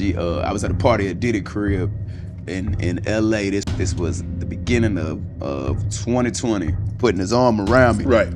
I was at a party at Diddy crib in LA. This was the beginning of 2020, putting his arm around me. Right.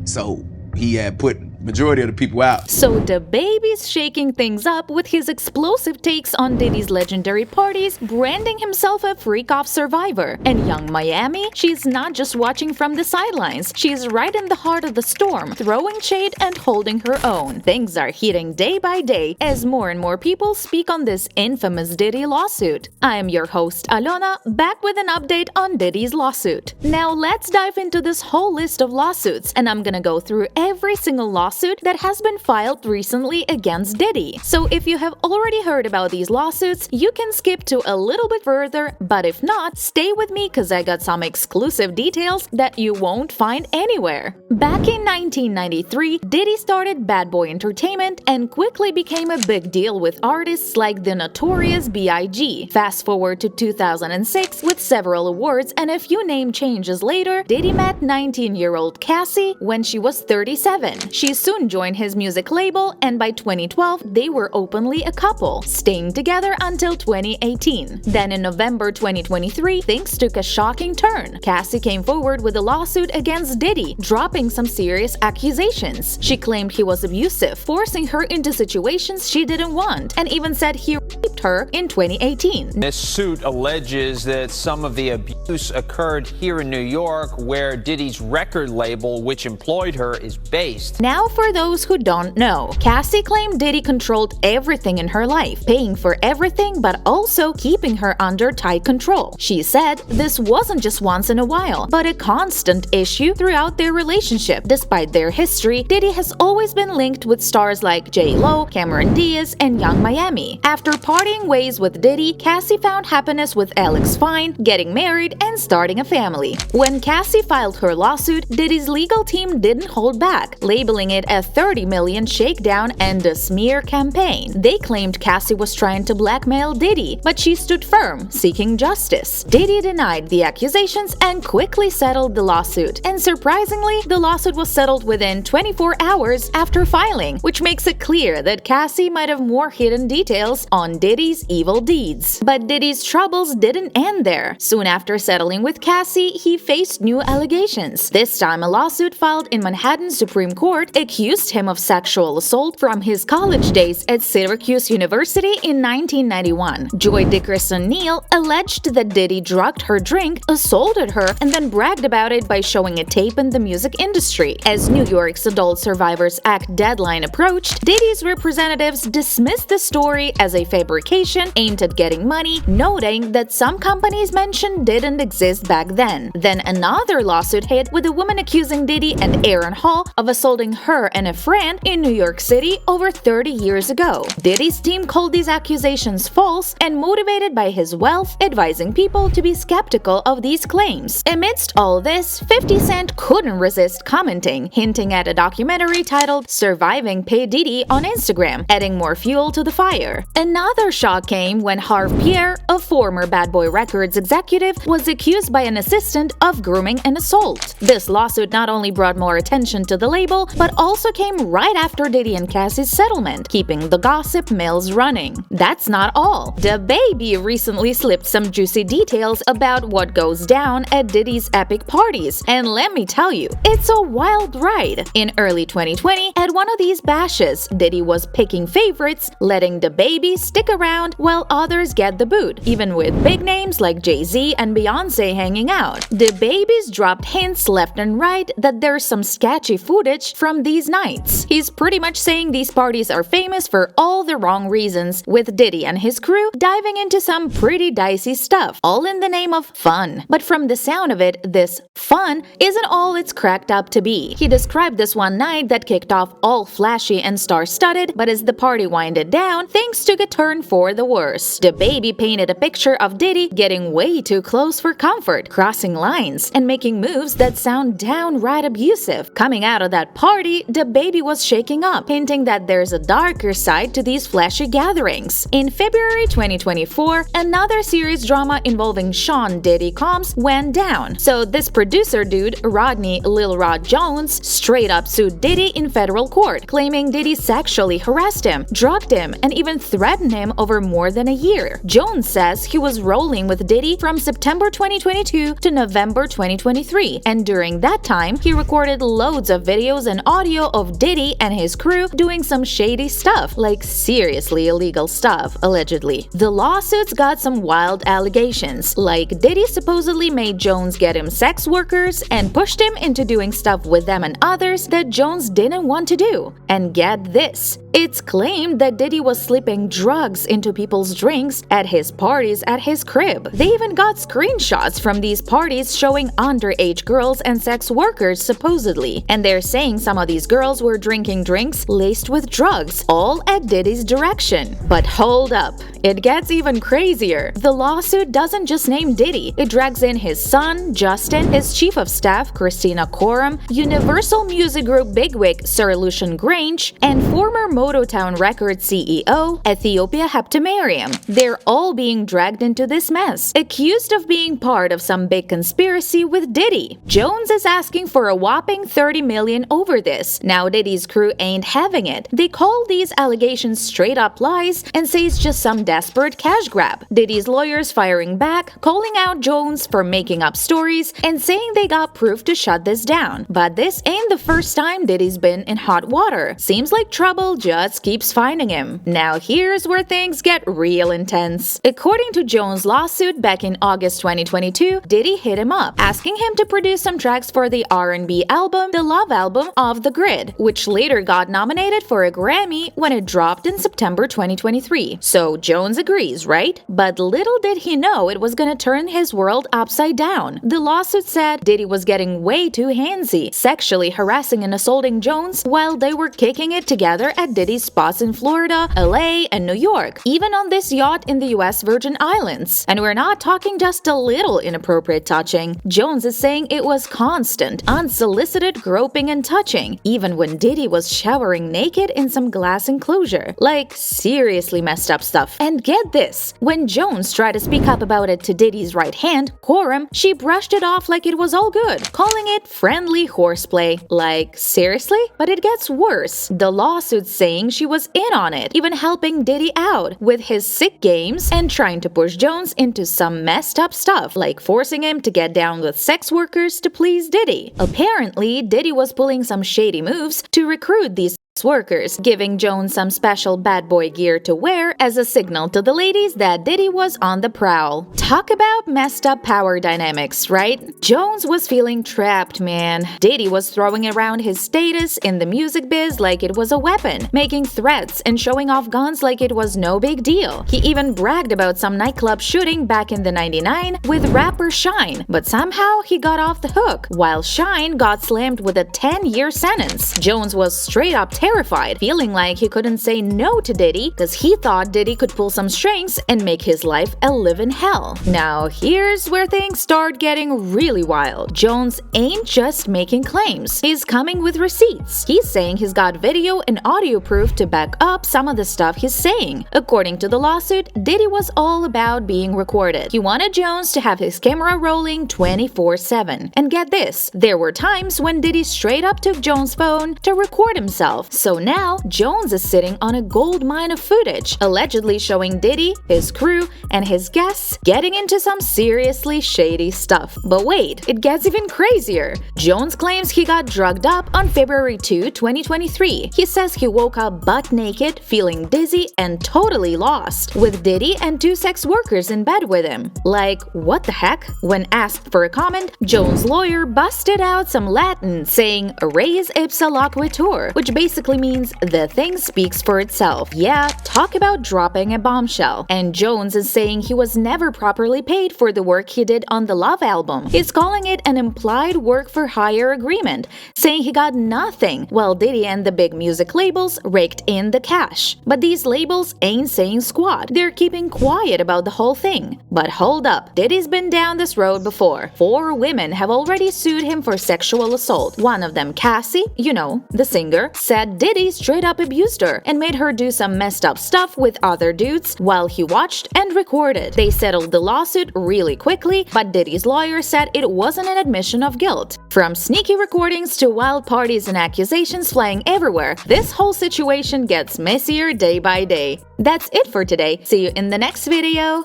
So he had put majority of the people out. So DaBaby's shaking things up with his explosive takes on Diddy's legendary parties, branding himself a freak-off survivor. And young Miami, she's not just watching from the sidelines, she's right in the heart of the storm, throwing shade and holding her own. Things are heating day by day as more and more people speak on this infamous Diddy lawsuit. I am your host Alona, back with an update on Diddy's lawsuit. Now let's dive into this whole list of lawsuits, and I'm gonna go through every single lawsuit that has been filed recently against Diddy. So if you have already heard about these lawsuits, you can skip to a little bit further, but if not, stay with me cause I got some exclusive details that you won't find anywhere. Back in 1993, Diddy started Bad Boy Entertainment and quickly became a big deal with artists like the notorious B.I.G. Fast forward to 2006 with several awards and a few name changes later, Diddy met 19-year-old Cassie when she was 37. She soon joined his music label, and by 2012, they were openly a couple, staying together until 2018. Then in November 2023, things took a shocking turn. Cassie came forward with a lawsuit against Diddy, dropping some serious accusations. She claimed he was abusive, forcing her into situations she didn't want, and even said he raped her in 2018. This suit alleges that some of the abuse occurred here in New York, where Diddy's record label, which employed her, is based. Now for those who don't know, Cassie claimed Diddy controlled everything in her life, paying for everything but also keeping her under tight control. She said this wasn't just once in a while, but a constant issue throughout their relationship. Despite their history, Diddy has always been linked with stars like J-Lo, Cameron Diaz, and Young Miami. After parting ways with Diddy, Cassie found happiness with Alex Fine, getting married, and starting a family. When Cassie filed her lawsuit, Diddy's legal team didn't hold back, labeling it a $30 million shakedown and a smear campaign. They claimed Cassie was trying to blackmail Diddy, but she stood firm, seeking justice. Diddy denied the accusations and quickly settled the lawsuit. And surprisingly, the lawsuit was settled within 24 hours after filing, which makes it clear that Cassie might have more hidden details on Diddy's evil deeds. But Diddy's troubles didn't end there. Soon after settling with Cassie, he faced new allegations. This time, a lawsuit filed in Manhattan Supreme Court accused him of sexual assault from his college days at Syracuse University in 1991. Joy Dickerson-Neal alleged that Diddy drugged her drink, assaulted her, and then bragged about it by showing a tape in the music industry. As New York's Adult Survivors Act deadline approached, Diddy's representatives dismissed the story as a fabrication aimed at getting money, noting that some companies mentioned didn't exist back then. Then another lawsuit hit with a woman accusing Diddy and Aaron Hall of assaulting her and a friend in New York City over 30 years ago. Diddy's team called these accusations false and motivated by his wealth, advising people to be skeptical of these claims. Amidst all this, 50 Cent couldn't resist commenting, hinting at a documentary titled Surviving P. Diddy on Instagram, adding more fuel to the fire. Another shock came when Harve Pierre, a former Bad Boy Records executive, was accused by an assistant of grooming an assault. This lawsuit not only brought more attention to the label, but also came right after Diddy and Cassie's settlement, keeping the gossip mills running. That's not all. DaBaby recently slipped some juicy details about what goes down at Diddy's epic parties, and let me tell you, it's a wild ride. In early 2020, at one of these bashes, Diddy was picking favorites, letting DaBaby stick around while others get the boot, even with big names like Jay-Z and Beyonce hanging out. DaBaby's dropped hints left and right that there's some sketchy footage from these nights. He's pretty much saying these parties are famous for all the wrong reasons, with Diddy and his crew diving into some pretty dicey stuff, all in the name of fun. But from the sound of it, this fun isn't all it's cracked up to be. He described this one night that kicked off all flashy and star-studded, but as the party winded down, things took a turn for the worse. DaBaby painted a picture of Diddy getting way too close for comfort, crossing lines, and making moves that sound downright abusive. Coming out of that party, DaBaby was shaking up, hinting that there's a darker side to these flashy gatherings. In February 2024, another serious drama involving Sean Diddy Combs went down. So this producer dude, Rodney Lil Rod Jones, straight up sued Diddy in federal court, claiming Diddy sexually harassed him, drugged him, and even threatened him over more than a year. Jones says he was rolling with Diddy from September 2022 to November 2023, and during that time, he recorded loads of videos and audio of Diddy and his crew doing some shady stuff, like seriously illegal stuff, allegedly. The lawsuits got some wild allegations, like Diddy supposedly made Jones get him sex workers and pushed him into doing stuff with them and others that Jones didn't want to do. And get this, it's claimed that Diddy was slipping drugs into people's drinks at his parties at his crib. They even got screenshots from these parties showing underage girls and sex workers supposedly. And they're saying some of these girls were drinking drinks laced with drugs, all at Diddy's direction. But hold up, it gets even crazier. The lawsuit doesn't just name Diddy, it drags in his son, Justin, his chief of staff, Christina Coram, Universal Music Group bigwig Sir Lucian Grange, and former Motown Records CEO, Ethiopia Heptamariam. They're all being dragged into this mess, accused of being part of some big conspiracy with Diddy. Jones is asking for a whopping $30 million over this. Now Diddy's crew ain't having it. They call these allegations straight up lies and say it's just some desperate cash grab. Diddy's lawyers firing back, calling out Jones for making up stories and saying they got proof to shut this down. But this ain't the first time Diddy's been in hot water. Seems like trouble just keeps finding him. Now here's where things get real intense. According to Jones' lawsuit back in August 2022, Diddy hit him up, asking him to produce some tracks for the R&B album, The Love Album Off the Grid, which later got nominated for a Grammy when it dropped in September 2023. So Jones agrees, right? But little did he know it was gonna turn his world upside down. The lawsuit said Diddy was getting way too handsy, sexually harassing and assaulting Jones while they were kicking it together at Diddy's spots in Florida, LA, and New York, even on this yacht in the US Virgin Islands. And we're not talking just a little inappropriate touching. Jones is saying it was constant, unsolicited groping and touching, even when Diddy was showering naked in some glass enclosure. Like, seriously messed up stuff. And get this, when Jones tried to speak up about it to Diddy's right hand, Coram, she brushed it off like it was all good, calling it friendly horseplay. Like, seriously? But it gets worse. The lawsuit's saying she was in on it, even helping Diddy out with his sick games and trying to push Jones into some messed up stuff, like forcing him to get down with sex workers to please Diddy. Apparently, Diddy was pulling some shady moves to recruit these workers, giving Jones some special bad boy gear to wear as a signal to the ladies that Diddy was on the prowl. Talk about messed up power dynamics, right? Jones was feeling trapped, man. Diddy was throwing around his status in the music biz like it was a weapon, making threats and showing off guns like it was no big deal. He even bragged about some nightclub shooting back in the '99 with rapper Shine, but somehow he got off the hook, while Shine got slammed with a 10-year sentence. Jones was straight up terrified, feeling like he couldn't say no to Diddy because he thought Diddy could pull some strings and make his life a living hell. Now here's where things start getting really wild. Jones ain't just making claims. He's coming with receipts. He's saying he's got video and audio proof to back up some of the stuff he's saying. According to the lawsuit, Diddy was all about being recorded. He wanted Jones to have his camera rolling 24/7. And get this, there were times when Diddy straight up took Jones' phone to record himself. So now, Jones is sitting on a gold mine of footage, allegedly showing Diddy, his crew, and his guests getting into some seriously shady stuff. But wait, it gets even crazier. Jones claims he got drugged up on February 2, 2023. He says he woke up butt naked, feeling dizzy and totally lost, with Diddy and 2 sex workers in bed with him. Like, what the heck? When asked for a comment, Jones' lawyer busted out some Latin, saying res ipsa loquitur, which basically means the thing speaks for itself. Yeah, talk about dropping a bombshell. And Jones is saying he was never properly paid for the work he did on the Love album. He's calling it an implied work for hire agreement, saying he got nothing, while Diddy and the big music labels raked in the cash. But these labels ain't saying squat. They're keeping quiet about the whole thing. But hold up, Diddy's been down this road before. 4 women have already sued him for sexual assault. One of them, Cassie, you know, the singer, said that Diddy straight up abused her and made her do some messed up stuff with other dudes while he watched and recorded. They settled the lawsuit really quickly, but Diddy's lawyer said it wasn't an admission of guilt. From sneaky recordings to wild parties and accusations flying everywhere, this whole situation gets messier day by day. That's it for today. See you in the next video.